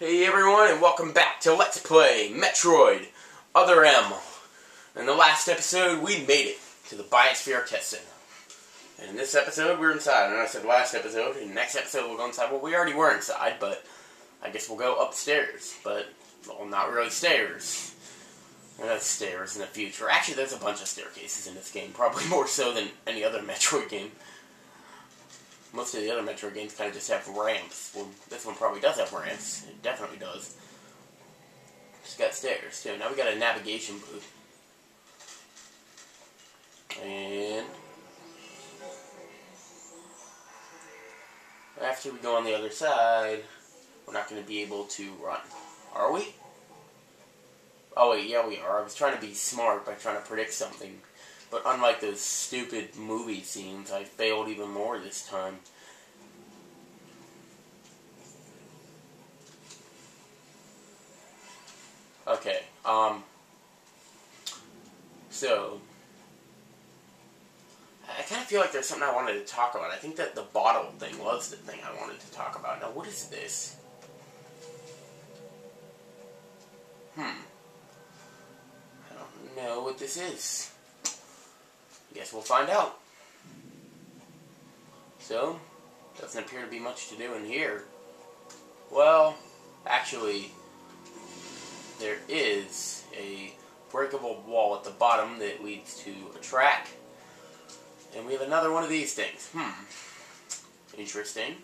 Hey everyone, and welcome back to Let's Play Metroid Other M. In the last episode, we made it to the Biosphere Test Center. And in this episode, we're inside. And I said last episode, in the next episode we'll go inside. Well, we already were inside, but I guess we'll go upstairs. But, well, not really stairs. There's stairs in the future. Actually, there's a bunch of staircases in this game. Probably more so than any other Metroid game. Most of the other Metroid games kind of just have ramps. Well, this one probably does have ramps. It definitely does. It's got stairs, too. Now we got a navigation booth. And after we go on the other side, we're not going to be able to run. Are we? Oh, wait, yeah, we are. I was trying to be smart by trying to predict something. But unlike those stupid movie scenes, I failed even more this time. Okay, so, I kind of feel like there's something I wanted to talk about. I think that the bottle thing was the thing I wanted to talk about. Now, what is this? I don't know what this is. Guess we'll find out. So, doesn't appear to be much to do in here. Well, actually, there is a breakable wall at the bottom that leads to a track. And we have another one of these things. Interesting.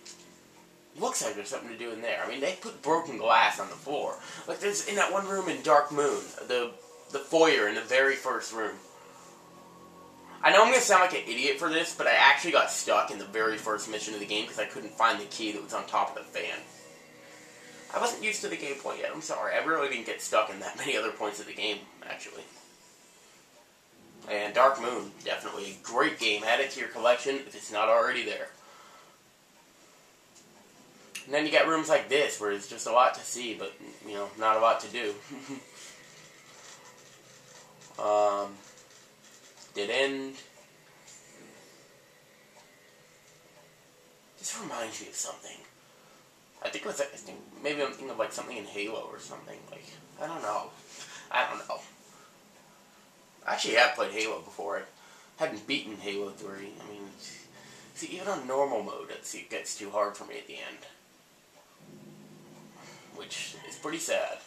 Looks like there's something to do in there. I mean, they put broken glass on the floor. Like there's in that one room in Dark Moon, the foyer in the very first room. I know I'm going to sound like an idiot for this, but I actually got stuck in the very first mission of the game because I couldn't find the key that was on top of the fan. I wasn't used to the gameplay yet, I'm sorry. I really didn't get stuck in that many other points of the game, actually. And Dark Moon, definitely a great game. Add it to your collection if it's not already there. And then you got rooms like this, where it's just a lot to see, but, you know, not a lot to do. Dead end. This reminds me of something. I think maybe I'm thinking of like something in Halo or something. Like, I don't know. Actually, I have played Halo before. I hadn't beaten Halo 3. I mean, see, even on normal mode, it gets too hard for me at the end. Which is pretty sad.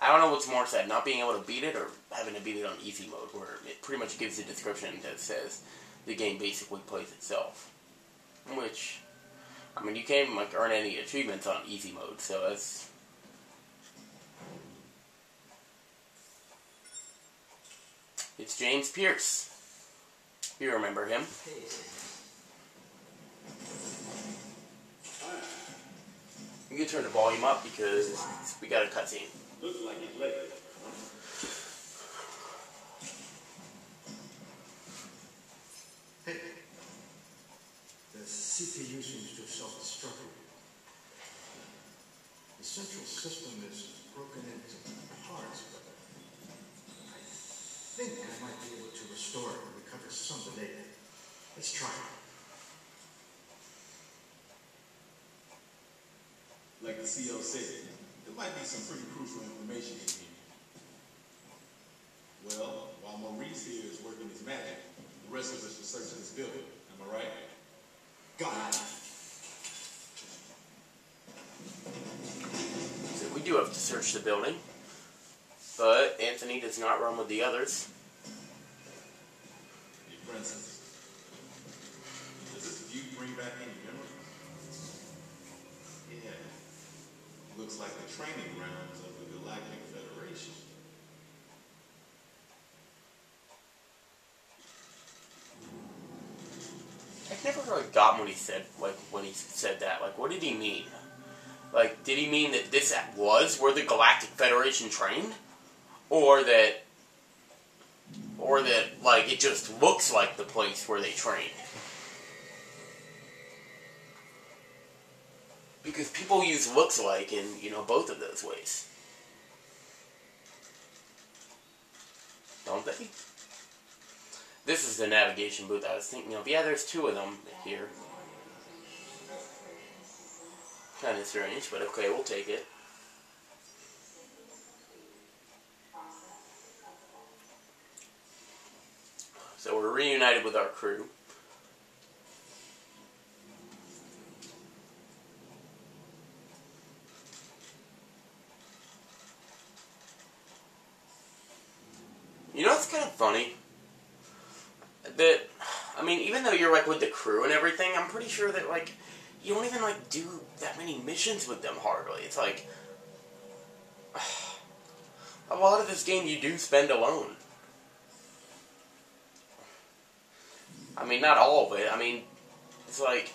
I don't know what's more sad, not being able to beat it or having to beat it on easy mode, where it pretty much gives a description that says the game basically plays itself. Which, I mean, you can't like earn any achievements on easy mode, so that's... It's James Pierce. You remember him. You can turn the volume up because we got a cutscene. Looks like it's late. Hey, the CPU seems to have self-destructed. The central system is broken into parts, but I think I might be able to restore it and recover some of the data. Let's try it. Like the CO said, there might be some pretty crucial information in here. Well, while Maurice here is working his magic, the rest of us should search this building. Am I right? Got it. So we do have to search the building, but Anthony does not run with the others. Hey, Princess. Does this view bring back any memories? Yeah. Looks like the training grounds of the Galactic Federation. I never really got when he said that. Like, what did he mean? Like, did he mean that this was where the Galactic Federation trained? Or that, like, it just looks like the place where they trained? Because people use looks like in, you know, both of those ways. Don't they? This is the navigation booth I was thinking of. Yeah, there's two of them here. Kind of strange, but okay, we'll take it. So we're reunited with our crew. You know, it's kind of funny that, I mean, even though you're, like, with the crew and everything, I'm pretty sure that, like, you don't even, like, do that many missions with them, hardly. It's like, a lot of this game you do spend alone. I mean, not all of it. I mean, it's like,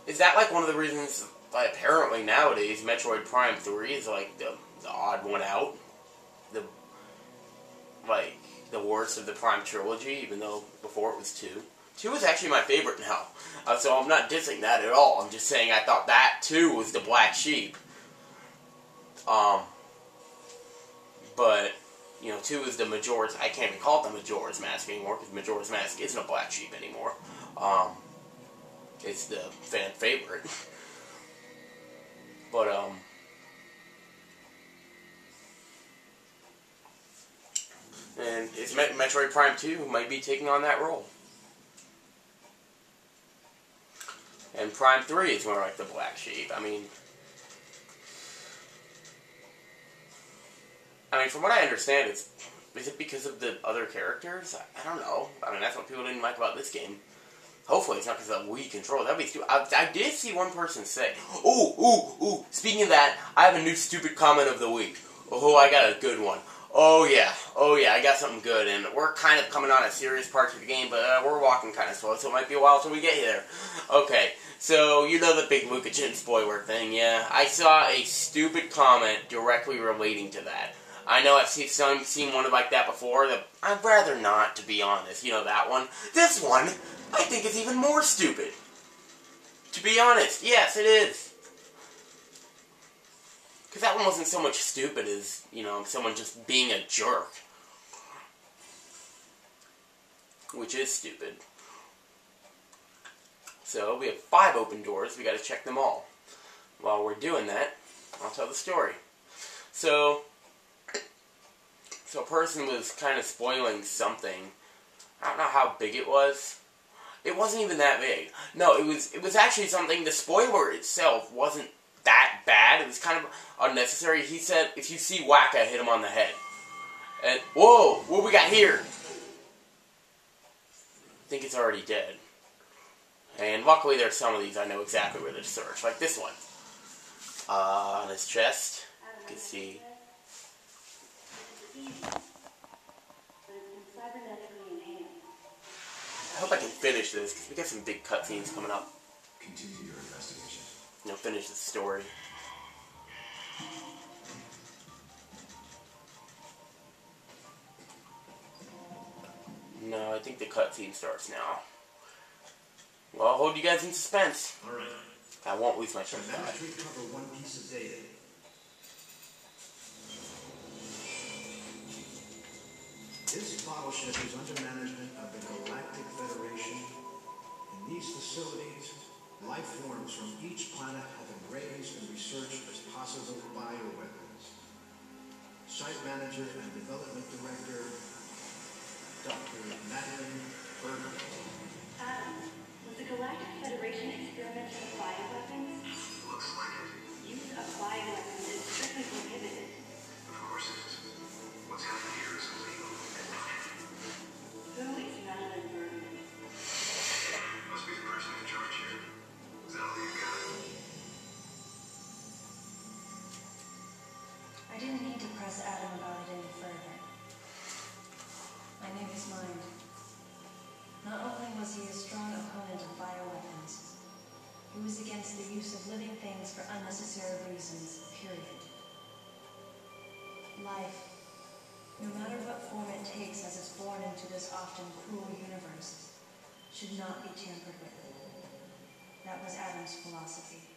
is that, like, one of the reasons, like, apparently nowadays, Metroid Prime 3 is, like, the odd one out? The, like, the worst of the Prime trilogy, even though before it was 2. 2 is actually my favorite now. So I'm not dissing that at all. I'm just saying I thought that, too, was the black sheep. But, you know, 2 is the Majora's... I can't even call it the Majora's Mask anymore, because Majora's Mask isn't a black sheep anymore. It's the fan favorite. But, and it's Metroid Prime 2 might be taking on that role. And Prime 3 is more like the black sheep. I mean, from what I understand, is it because of the other characters? I don't know. I mean, that's what people didn't like about this game. Hopefully it's not because of the Wii control. That'd be stupid. I did see one person say, ooh, speaking of that, I have a new stupid comment of the week. Oh, I got a good one. Oh yeah, I got something good, and we're kind of coming on a serious part of the game, but we're walking kind of slow, so it might be a while till we get here. Okay, so you know the big Luca Chin spoiler thing, yeah? I saw a stupid comment directly relating to that. I know I've seen one like that before, that I'd rather not, to be honest. You know that one? This one, I think is even more stupid. To be honest, yes, it is. Because that one wasn't so much stupid as, you know, someone just being a jerk. Which is stupid. So, we have 5 open doors. We gotta check them all. While we're doing that, I'll tell the story. So a person was kind of spoiling something. I don't know how big it was. It wasn't even that big. No, it was actually something, the spoiler itself wasn't that bad. It was kind of unnecessary. He said, if you see Wacka, hit him on the head. And, whoa, what we got here? I think it's already dead. And luckily there's some of these I know exactly where to search. Like this one. On his chest, you can see. I hope I can finish this, because we got some big cutscenes coming up. Continue your investigation. You know, finish the story. No, I think the cutscene starts now. Well, I'll hold you guys in suspense. Alright. I won't lose my train of I managed thought. to recover one piece of data. This bottle ship is under management of the Galactic Federation. In these facilities, life forms from each planet have been raised and researched as possible bioweapons. Site manager and development director, Dr. Madeline Berger. Was the Galactic Federation experimenting with bioweapons? Looks like it. Use of bioweapons is strictly prohibited. Of course it is. What's happening here is illegal. Who is Madeline Berger? Must be the person in charge here. Is that all you got? I didn't need to press Adam about it any further. I knew his mind. Not only was he a strong opponent of bioweapons, he was against the use of living things for unnecessary reasons, period. Life, no matter what form it takes as it's born into this often cruel universe, should not be tampered with. That was Adam's philosophy.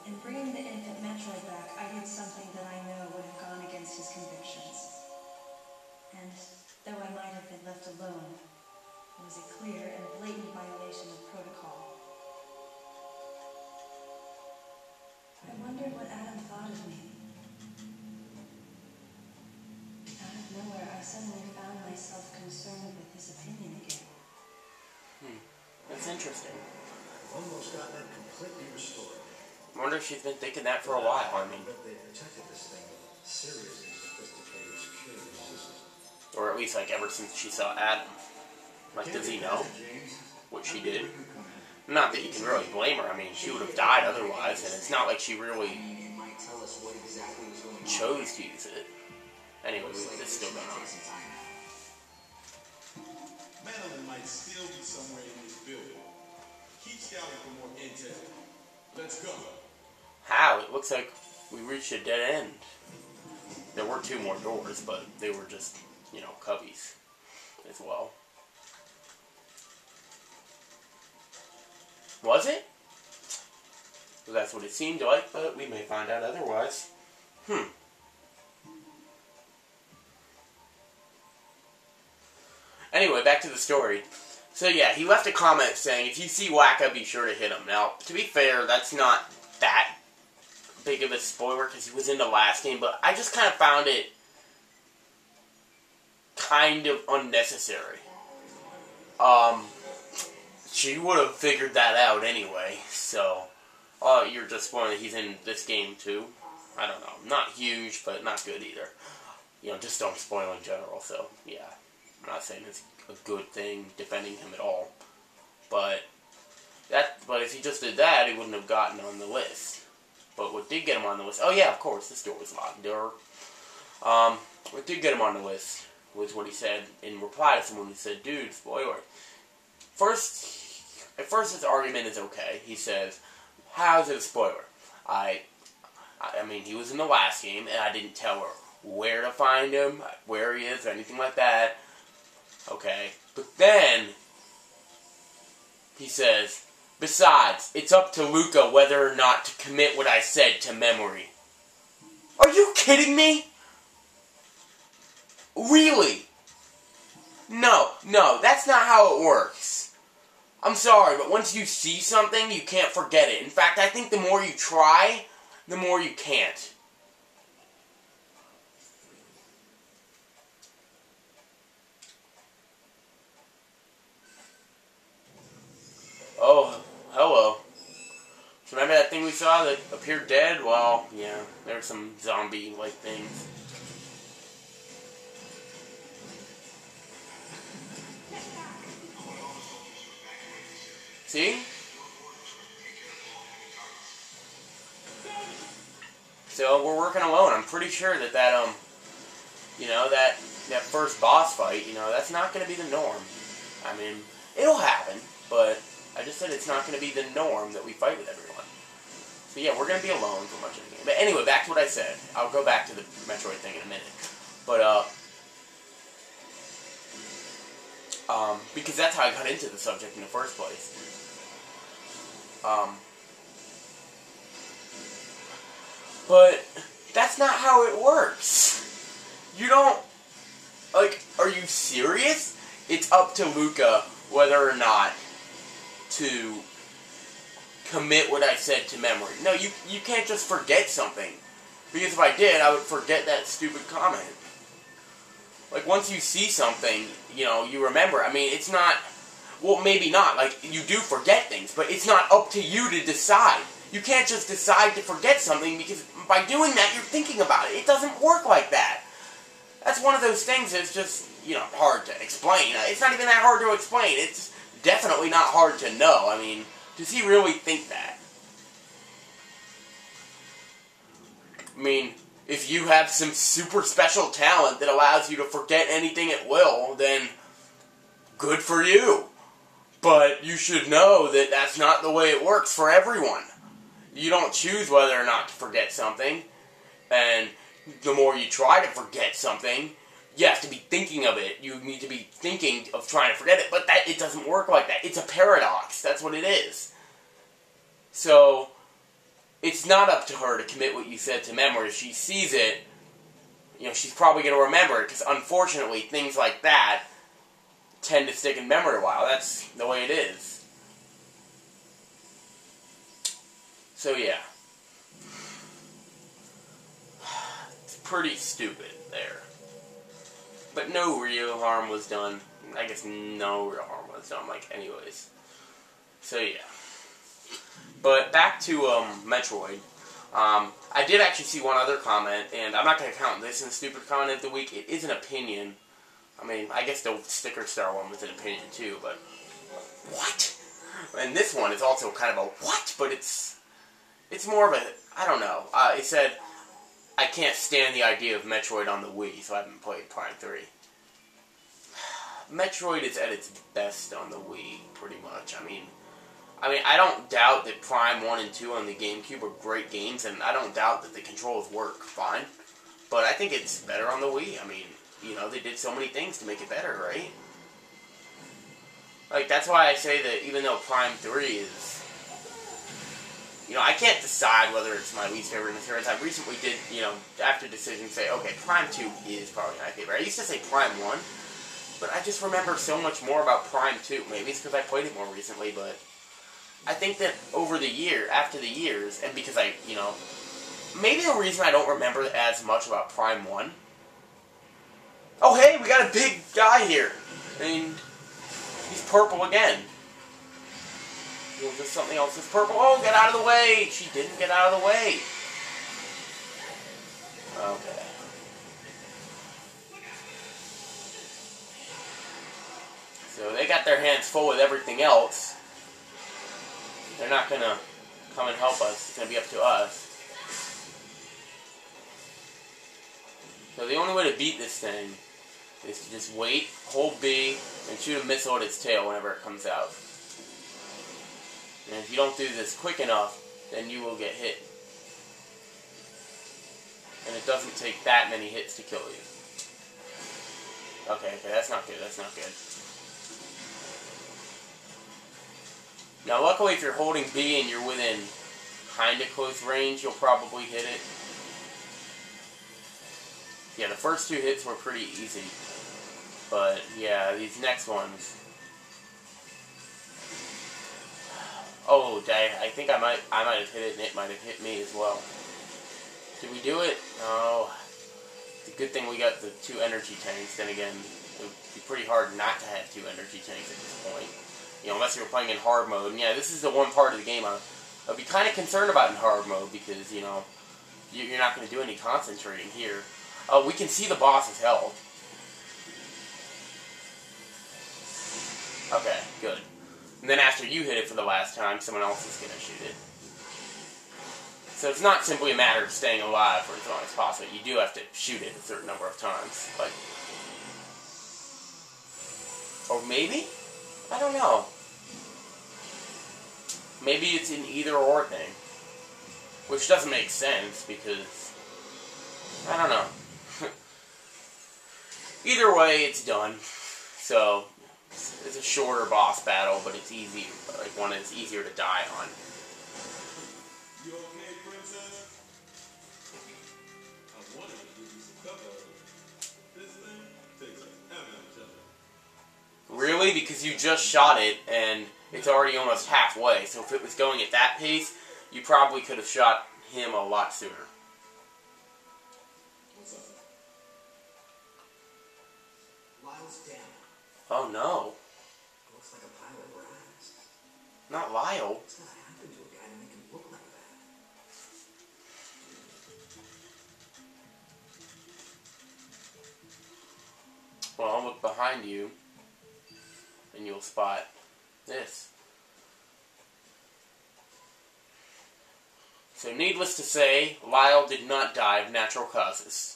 In bringing the infant Metroid back, I did something that I know would have gone against his convictions. And though I might have been left alone, it was a clear and blatant violation of protocol. I wondered what Adam thought of me. Out of nowhere, I suddenly found myself concerned with his opinion again. That's interesting. Almost gotten it completely restored. I wonder if she's been thinking that for a while. I mean, But they protected this thing with seriously sophisticated security systems. or at least like ever since she saw Adam. Like, does he know what she did? Not that you can really blame her. I mean, she would have died otherwise, and it's not like she really chose to use it. Anyway, it's still going on. Madeline might still be somewhere in this building. Keep scouting for more intel. Let's go. How? It looks like we reached a dead end. There were 2 more doors, but they were just, you know, cubbies as well. Was it? Well, that's what it seemed like, but we may find out otherwise. Anyway, back to the story. So yeah, he left a comment saying, if you see Wacka, be sure to hit him. Now, to be fair, that's not that big of a spoiler because he was in the last game, but I just kind of found it kind of unnecessary. She would have figured that out anyway, so you're just spoiling that he's in this game too. I don't know. Not huge, but not good either. You know, just don't spoil in general, so yeah. I'm not saying it's a good thing defending him at all. But if he just did that, he wouldn't have gotten on the list. But what did get him on the list, oh yeah, of course, this door was locked. What did get him on the list was what he said in reply to someone who said, dude, spoiler. At first his argument is okay. He says, how's it a spoiler? I mean, he was in the last game, and I didn't tell her where to find him, where he is, or anything like that. Okay. But then, he says, besides, it's up to Luca whether or not to commit what I said to memory. Are you kidding me? Really? No, that's not how it works. I'm sorry, but once you see something, you can't forget it. In fact, I think the more you try, the more you can't. Oh, hello. So remember that thing we saw that appeared dead? Well, yeah, there's some zombie-like things. See? So we're working alone. I'm pretty sure that that first boss fight, that's not going to be the norm. I mean, it'll happen, but I just said it's not going to be the norm that we fight with everyone. So yeah, we're going to be alone for much of the game. But anyway, back to what I said. I'll go back to the Metroid thing in a minute. But, because that's how I got into the subject in the first place. But that's not how it works. You don't, are you serious? It's up to Luca whether or not to commit what I said to memory. No, you can't just forget something. Because if I did, I would forget that stupid comment. Like, once you see something, you remember. I mean, it's not, well, maybe not. Like, you do forget things, but it's not up to you to decide. You can't just decide to forget something, because by doing that, you're thinking about it. It doesn't work like that. That's one of those things that's just, hard to explain. It's not even that hard to explain. It's definitely not hard to know. I mean, does he really think that? I mean, if you have some super special talent that allows you to forget anything at will, then good for you. But you should know that that's not the way it works for everyone. You don't choose whether or not to forget something. And the more you try to forget something, you have to be thinking of it. You need to be thinking of trying to forget it. But it doesn't work like that. It's a paradox. That's what it is. So, it's not up to her to commit what you said to memory. If she sees it, she's probably going to remember it. Because unfortunately, things like that tend to stick in memory a while. That's the way it is. So yeah. It's pretty stupid there. But But no real harm was done. I guess no real harm was done, like, anyways. So, yeah. But back to, Metroid. I did actually see one other comment, and I'm not going to count this in the stupid comment of the week. It is an opinion. I mean, I guess the sticker star one was an opinion, too, but... What? And this one is also kind of a what, but it's more of a, I don't know. It said, I can't stand the idea of Metroid on the Wii, so I haven't played Prime 3. Metroid is at its best on the Wii, pretty much. I mean, I don't doubt that Prime 1 and 2 on the GameCube are great games, and I don't doubt that the controls work fine. But I think it's better on the Wii. I mean, you know, they did so many things to make it better, right? Like, that's why I say that even though Prime 3 is... You know, I can't decide whether it's my least favorite in the series. I recently did, you know, after decision, say, okay, Prime 2 is probably my favorite. I used to say Prime 1, but I just remember so much more about Prime 2. Maybe it's because I played it more recently, but... I think that over the year, after the years, and because I, you know... Maybe the reason I don't remember as much about Prime 1... Oh, hey, we got a big guy here! And... He's purple again. Was there something else that's purple? Oh, get out of the way! She didn't get out of the way. Okay. So they got their hands full with everything else. They're not gonna come and help us. It's gonna be up to us. So the only way to beat this thing is to just wait, hold B, and shoot a missile at its tail whenever it comes out. And if you don't do this quick enough, then you will get hit. And it doesn't take that many hits to kill you. Okay, that's not good, that's not good. Now luckily if you're holding B and you're within kinda close range, you'll probably hit it. Yeah, the first two hits were pretty easy. But yeah, these next ones. Oh, I think I might have hit it, and it might have hit me as well. Did we do it? Oh, it's a good thing we got the 2 energy tanks. Then again, it would be pretty hard not to have 2 energy tanks at this point. You know, unless you were playing in hard mode. And yeah, this is the one part of the game I'd be kind of concerned about in hard mode because, you know, you're not going to do any concentrating here. We can see the boss's health. Okay, good. And then after you hit it for the last time, someone else is going to shoot it. So it's not simply a matter of staying alive for as long as possible. You do have to shoot it a certain number of times. Like, or maybe? I don't know. Maybe it's an either or thing. Which doesn't make sense because... I don't know. Either way, it's done. So... It's a shorter boss battle, but it's easy, like one that's easier to die on. You okay, princess? I wanted to give you some cover. This thing takes forever to kill. Really? Because you just shot it, and it's already almost halfway, so if it was going at that pace, you probably could have shot him a lot sooner. What's up? Lyle's down. Oh no. Looks like a pile of rats. Not Lyle. What's gonna happen to a guy to make him look like that? Well, I'll look behind you, and you'll spot this. So needless to say, Lyle did not die of natural causes.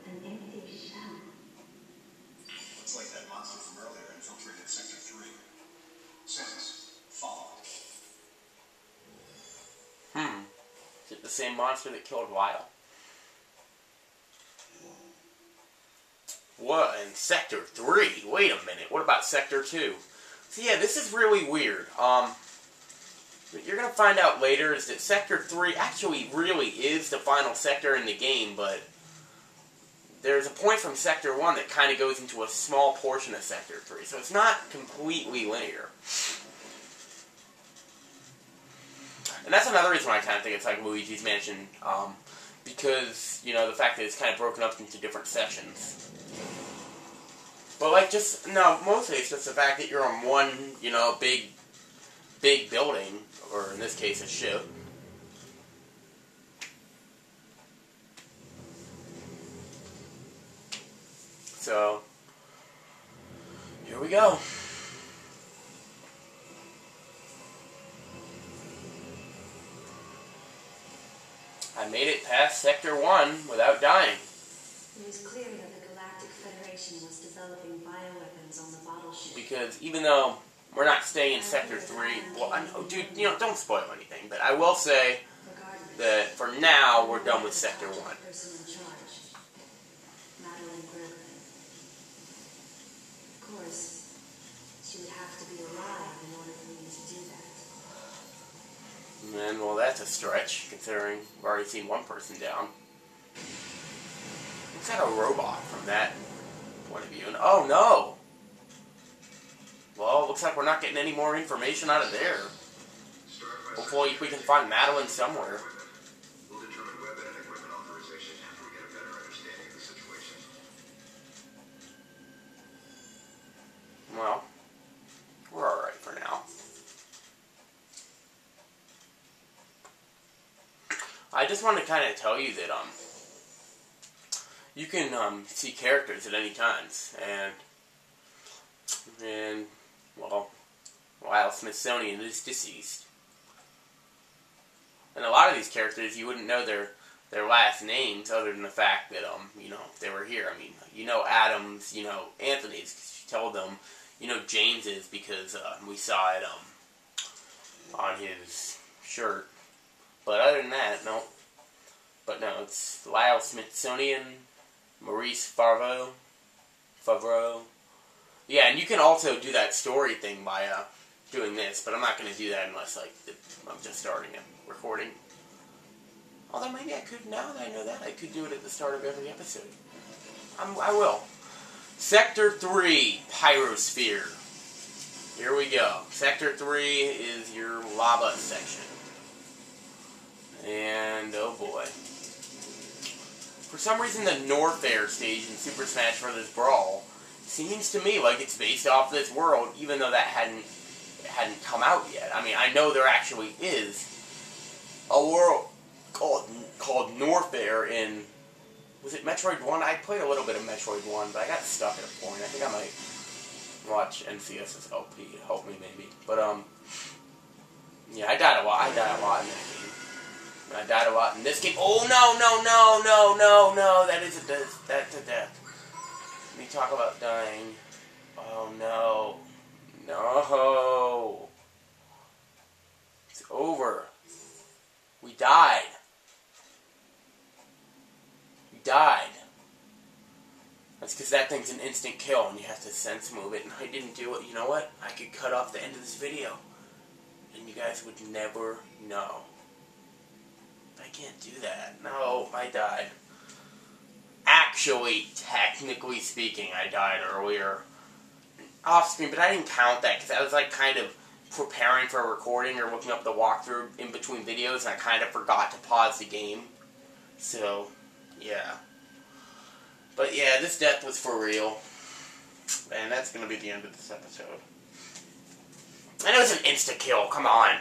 An empty shell. Looks like that monster from earlier infiltrated Sector 3. Says, follow it. Is it the same monster that killed Lyle? What? In Sector 3? Wait a minute. What about Sector 2? So yeah, this is really weird. What you're going to find out later is that Sector 3 actually really is the final sector in the game, but there's a point from Sector 1 that kind of goes into a small portion of Sector 3, so it's not completely linear. And that's another reason why I kind of think it's like Luigi's Mansion, because, you know, the fact that it's kind of broken up into different sections. But, like, mostly it's just the fact that you're on one, you know, big building, or in this case, a ship. So, here we go. I made it past Sector 1 without dying. It was clear that the Galactic Federation was developing bioweapons on the bottle ship. Because even though we're not staying in Sector 3, well, dude, you know, don't spoil anything, but I will say that for now, we're done with Sector 1. Of course, she would have to be alive in order for me to do that. And, well, that's a stretch, considering we've already seen one person down. Looks like a robot from that point of view. And, oh, no! Well, looks like we're not getting any more information out of there. Hopefully we can find Madeline somewhere. We'll determine weapon and equipment authorization after we get a better understanding of the situation. Well, we're alright for now. I just want to kind of tell you that, you can, see characters at any times, and, well, while Smithsonian is deceased. And a lot of these characters, you wouldn't know their last names other than the fact that, you know, they were here. I mean, you know Adams, you know Anthony's, because you told them, you know James's because, we saw it, on his shirt. But other than that, no. But no, it's Lyle Smithsonian, Maurice Favreau. Yeah, and you can also do that story thing by, doing this, but I'm not going to do that unless, like, I'm just starting a recording. Although maybe I could, now that I know that, I could do it at the start of every episode. I will. Sector 3, Pyrosphere. Here we go. Sector 3 is your lava section. And, oh boy. For some reason, the Norfair stage in Super Smash Bros. Brawl seems to me like it's based off this world, even though that hadn't come out yet. I mean, I know there actually is a world called Norfair in, was it Metroid 1? I played a little bit of Metroid 1, but I got stuck at a point. I think I might watch NCS's LP to help me, maybe. But, yeah, I died a lot in that game. And I died a lot in this game. Oh, no, that's a death. Let me talk about dying. Oh, no. No. It's over. We died. We died. That's because that thing's an instant kill and you have to sense move it, and I didn't do it. You know what? I could cut off the end of this video and you guys would never know. I can't do that. No, I died. Actually, technically speaking, I died earlier off screen, but I didn't count that because I was like kind of preparing for a recording or looking up the walkthrough in between videos, and I kind of forgot to pause the game. So, yeah. But yeah, this death was for real. And that's going to be the end of this episode. And it was an insta-kill, come on.